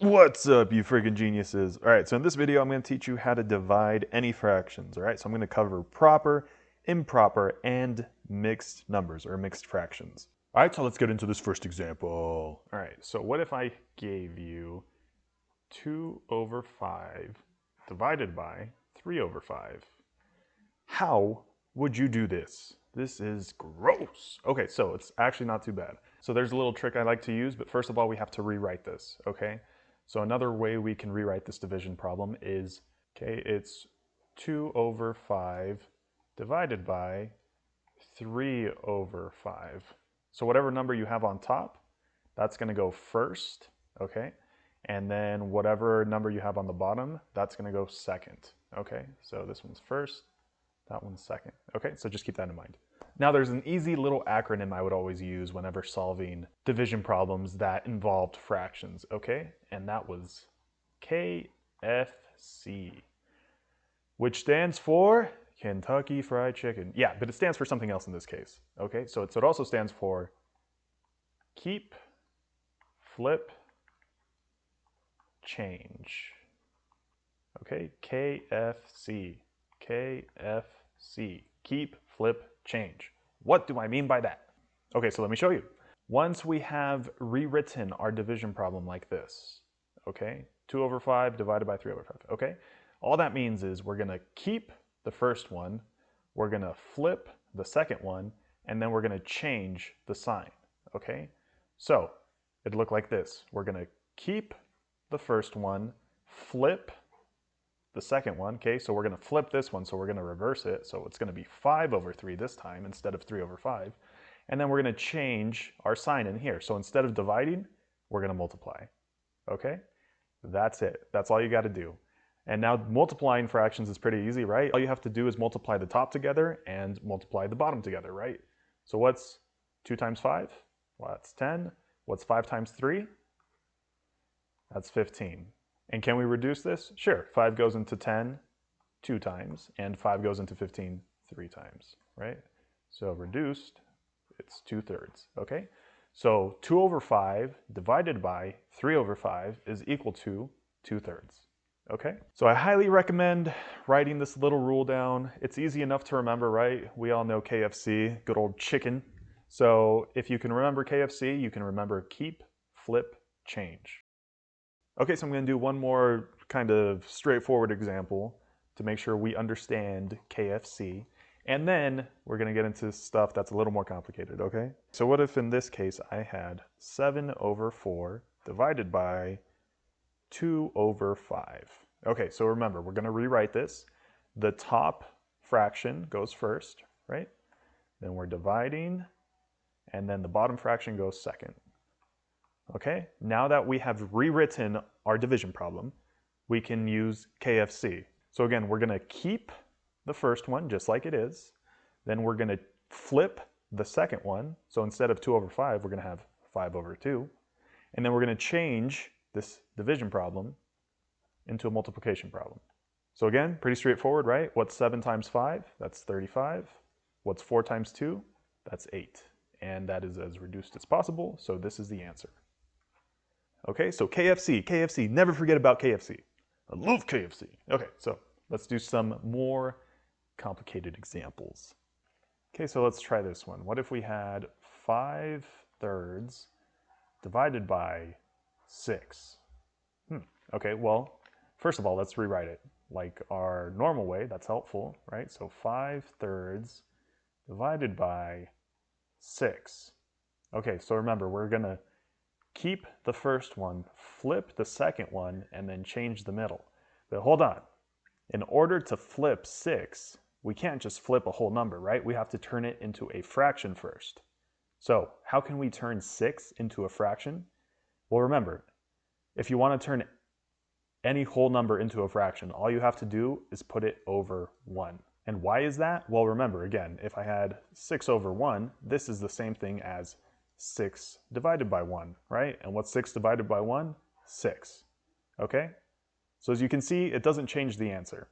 What's up, you freaking geniuses? All right, so in this video, I'm going to teach you how to divide any fractions. All right, so I'm going to cover proper, improper, and mixed numbers or mixed fractions. All right, so let's get into this first example. All right, so what if I gave you 2 over 5 divided by 3 over 5? How would you do this? This is gross. Okay, so it's actually not too bad. So there's a little trick I like to use, but first of all, we have to rewrite this, okay? So another way we can rewrite this division problem is, okay, it's 2 over 5 divided by 3 over 5. So whatever number you have on top, that's going to go first, okay? And then whatever number you have on the bottom, that's going to go second, okay? So this one's first, that one's second. Okay, so just keep that in mind. Now there's an easy little acronym I would always use whenever solving division problems that involved fractions, okay? And that was KFC, which stands for Kentucky Fried Chicken. Yeah, but it stands for something else in this case, okay? So it also stands for keep, flip, change. Okay, KFC. KFC. Keep, flip, change. What do I mean by that? Okay, so let me show you. Once we have rewritten our division problem like this, okay, 2 over 5 divided by 3 over 5, okay? All that means is we're going to keep the first one, we're going to flip the second one, and then we're going to change the sign, okay? So it'd look like this. We're going to keep the first one, flip the second one, okay, so we're going to flip this one, so we're going to reverse it, so it's going to be 5 over 3 this time instead of 3 over 5, and then we're going to change our sign in here. So instead of dividing, we're going to multiply, okay? That's it. That's all you got to do. And now multiplying fractions is pretty easy, right? All you have to do is multiply the top together and multiply the bottom together, right? So what's 2 times 5? Well, that's 10. What's 5 times 3? That's 15. And can we reduce this? Sure, 5 goes into 10 2 times, and 5 goes into 15 3 times, right? So reduced, it's 2/3, okay? So 2 over 5 divided by 3 over 5 is equal to 2/3, okay? So I highly recommend writing this little rule down. It's easy enough to remember, right? We all know KFC, good old chicken. So if you can remember KFC, you can remember keep, flip, change. Okay, so I'm going to do one more kind of straightforward example to make sure we understand KFC. And then we're going to get into stuff that's a little more complicated, okay? So what if in this case I had 7 over 4 divided by 2 over 5? Okay, so remember, we're going to rewrite this. The top fraction goes first, right? Then we're dividing, and then the bottom fraction goes second. Okay, now that we have rewritten our division problem, we can use KFC. So again, we're going to keep the first one just like it is. Then we're going to flip the second one. So instead of 2 over 5, we're going to have 5 over 2. And then we're going to change this division problem into a multiplication problem. So again, pretty straightforward, right? What's 7 times 5? That's 35. What's 4 times 2? That's 8. And that is as reduced as possible, so this is the answer. Okay, so KFC, never forget about KFC. I love KFC. Okay, so let's do some more complicated examples. Okay, so let's try this one. What if we had 5/3 divided by 6? Okay, well, first of all, let's rewrite it like our normal way. That's helpful, right? So 5/3 divided by 6. Okay, so remember, we're going to keep the first one, flip the second one, and then change the middle. But hold on. In order to flip 6, we can't just flip a whole number, right? We have to turn it into a fraction first. So how can we turn 6 into a fraction? Well, remember, if you want to turn any whole number into a fraction, all you have to do is put it over 1. And why is that? Well, remember, again, if I had 6 over 1, this is the same thing as 6 divided by 1, right? And what's 6 divided by 1? 6, okay? So as you can see, it doesn't change the answer.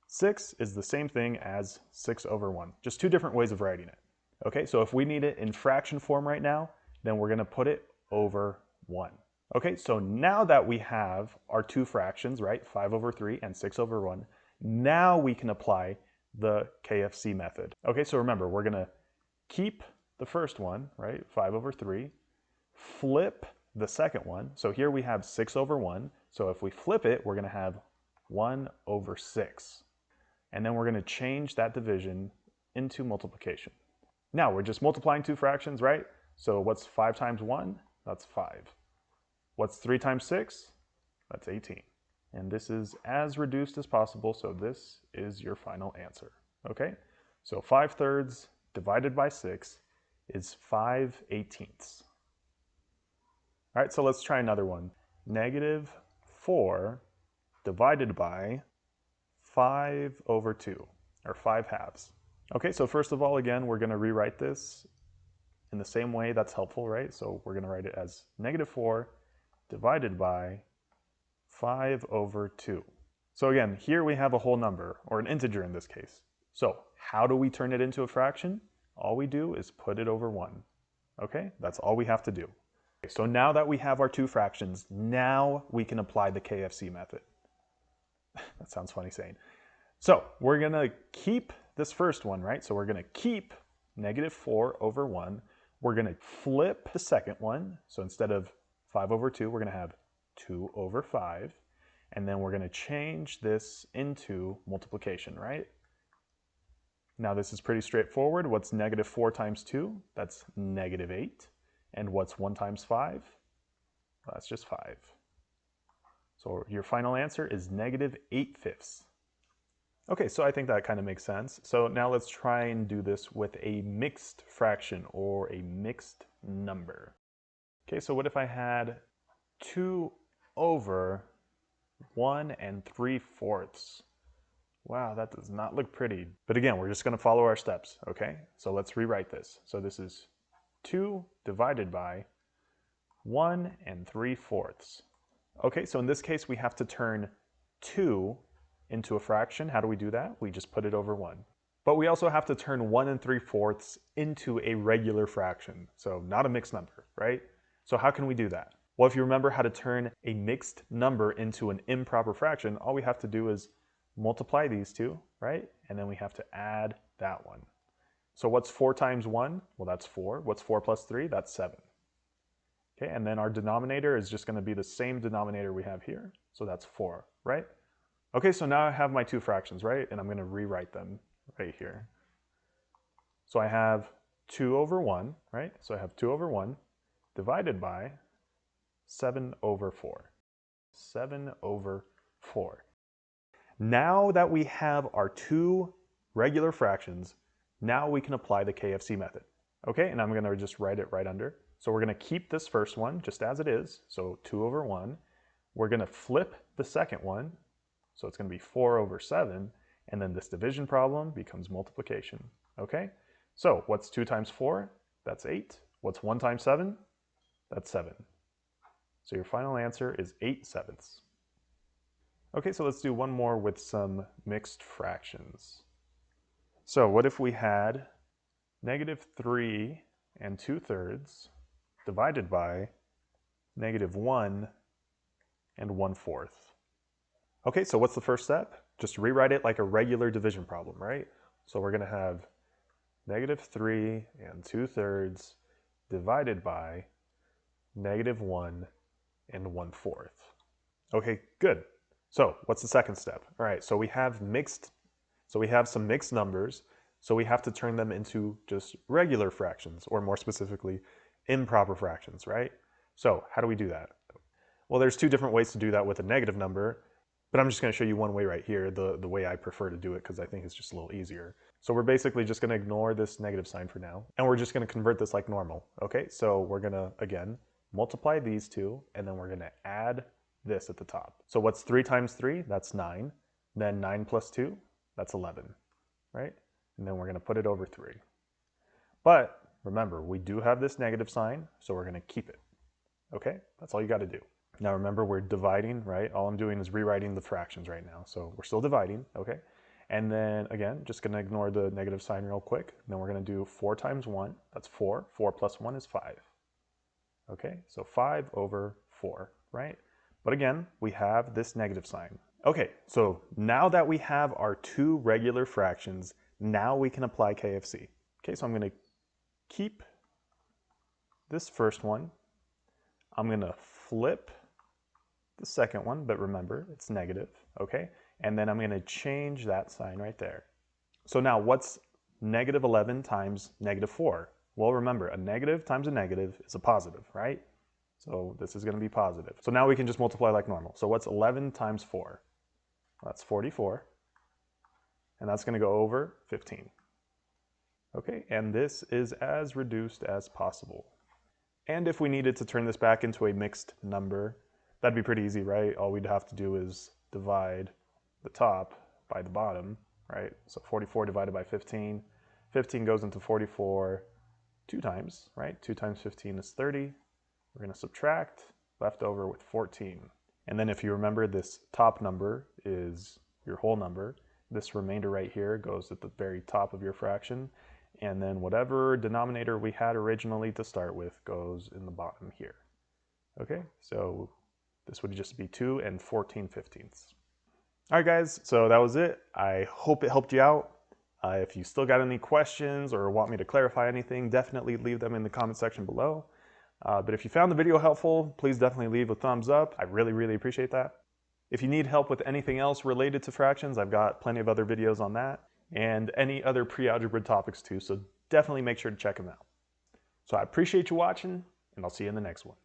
6 is the same thing as 6 over 1, just 2 different ways of writing it. Okay, so if we need it in fraction form right now, then we're going to put it over 1. Okay, so now that we have our two fractions, right, 5 over 3 and 6 over 1, now we can apply the KFC method. Okay, so remember, we're going to keep the first one, right, 5 over 3, flip the second one. So here we have 6 over 1. So if we flip it, we're going to have 1 over 6. And then we're going to change that division into multiplication. Now we're just multiplying two fractions, right? So what's 5 times 1? That's 5. What's 3 times 6? That's 18. And this is as reduced as possible, so this is your final answer. Okay? So 5/3 divided by 6 is 5/18. All right, so let's try another one. -4 divided by 5 over 2, or 5/2. Okay, so first of all, again, we're going to rewrite this in the same way that's helpful, right? So we're going to write it as -4 divided by 5 over 2. So again, here we have a whole number, or an integer in this case. So how do we turn it into a fraction? All we do is put it over 1. Okay, that's all we have to do. So now that we have our two fractions, now we can apply the KFC method. That sounds funny saying. So we're going to keep this first one, right? So we're going to keep -4 over 1. We're going to flip the second one. So instead of 5 over 2, we're going to have 2 over 5. And then we're going to change this into multiplication, right? Now this is pretty straightforward. What's -4 times 2? That's -8. And what's 1 times 5? Well, that's just 5. So your final answer is -8/5. Okay, so I think that kind of makes sense. So now let's try and do this with a mixed fraction or a mixed number. Okay, so what if I had 2 over 1 3/4? Wow, that does not look pretty. But again, we're just going to follow our steps, okay? So let's rewrite this. So this is 2 divided by 1 3/4. Okay, so in this case, we have to turn 2 into a fraction. How do we do that? We just put it over 1. But we also have to turn 1 3/4 into a regular fraction, so not a mixed number, right? So how can we do that? Well, if you remember how to turn a mixed number into an improper fraction, all we have to do is multiply these two, right? And then we have to add that one. So what's 4 times 1? Well, that's 4. What's 4 plus 3? That's 7. Okay, and then our denominator is just going to be the same denominator we have here. So that's 4, right? Okay, so now I have my two fractions, right? And I'm going to rewrite them right here. So I have 2 over 1, right? So I have 2 over 1 divided by 7 over 4. 7 over 4. Now that we have our two regular fractions, now we can apply the KFC method. Okay, and I'm going to just write it right under. So we're going to keep this first one just as it is, so 2 over 1. We're going to flip the second one, so it's going to be 4 over 7, and then this division problem becomes multiplication. Okay, so what's 2 times 4? That's 8. What's 1 times 7? That's 7. So your final answer is 8/7. Okay, so let's do one more with some mixed fractions. So what if we had -3 2/3 divided by -1 1/4? Okay, so what's the first step? Just rewrite it like a regular division problem, right? So we're going to have -3 2/3 divided by -1 1/4. Okay, good. So what's the second step? All right, so we have some mixed numbers, so we have to turn them into just regular fractions, or more specifically, improper fractions, right? So how do we do that? Well, there's two different ways to do that with a negative number, but I'm just going to show you one way right here, the way I prefer to do it, because I think it's just a little easier. So we're basically just going to ignore this negative sign for now, and we're just going to convert this like normal. Okay, so we're going to, again, multiply these two, and then we're going to add this at the top. So what's 3 times 3? That's 9. Then 9 plus 2? That's 11, right? And then we're going to put it over 3. But remember, we do have this negative sign, so we're going to keep it. Okay, that's all you got to do. Now remember, we're dividing, right? All I'm doing is rewriting the fractions right now. So we're still dividing, okay? And then again, just going to ignore the negative sign real quick. Then we're going to do 4 times 1. That's 4. 4 plus 1 is 5. Okay, so 5 over 4, right? But again, we have this negative sign. Okay, so now that we have our two regular fractions, now we can apply KFC. Okay, so I'm going to keep this first one. I'm going to flip the second one, but remember, it's negative, okay? And then I'm going to change that sign right there. So now what's negative 11 times negative 4? Well, remember, a negative times a negative is a positive, right? So this is going to be positive. So now we can just multiply like normal. So what's 11 times 4? That's 44. And that's going to go over 15. Okay, and this is as reduced as possible. And if we needed to turn this back into a mixed number, that'd be pretty easy, right? All we'd have to do is divide the top by the bottom, right? So 44 divided by 15. 15 goes into 44 2 times, right? 2 times 15 is 30. We're going to subtract, left over with 14. And then if you remember, this top number is your whole number. This remainder right here goes at the very top of your fraction. And then whatever denominator we had originally to start with goes in the bottom here. Okay, so this would just be 2 and 14/15. All right, guys, so that was it. I hope it helped you out. If you still got any questions or want me to clarify anything, definitely leave them in the comment section below. But if you found the video helpful, please definitely leave a thumbs up. I really, really appreciate that. If you need help with anything else related to fractions, I've got plenty of other videos on that and any other pre-algebra topics too, so definitely make sure to check them out. So I appreciate you watching, and I'll see you in the next one.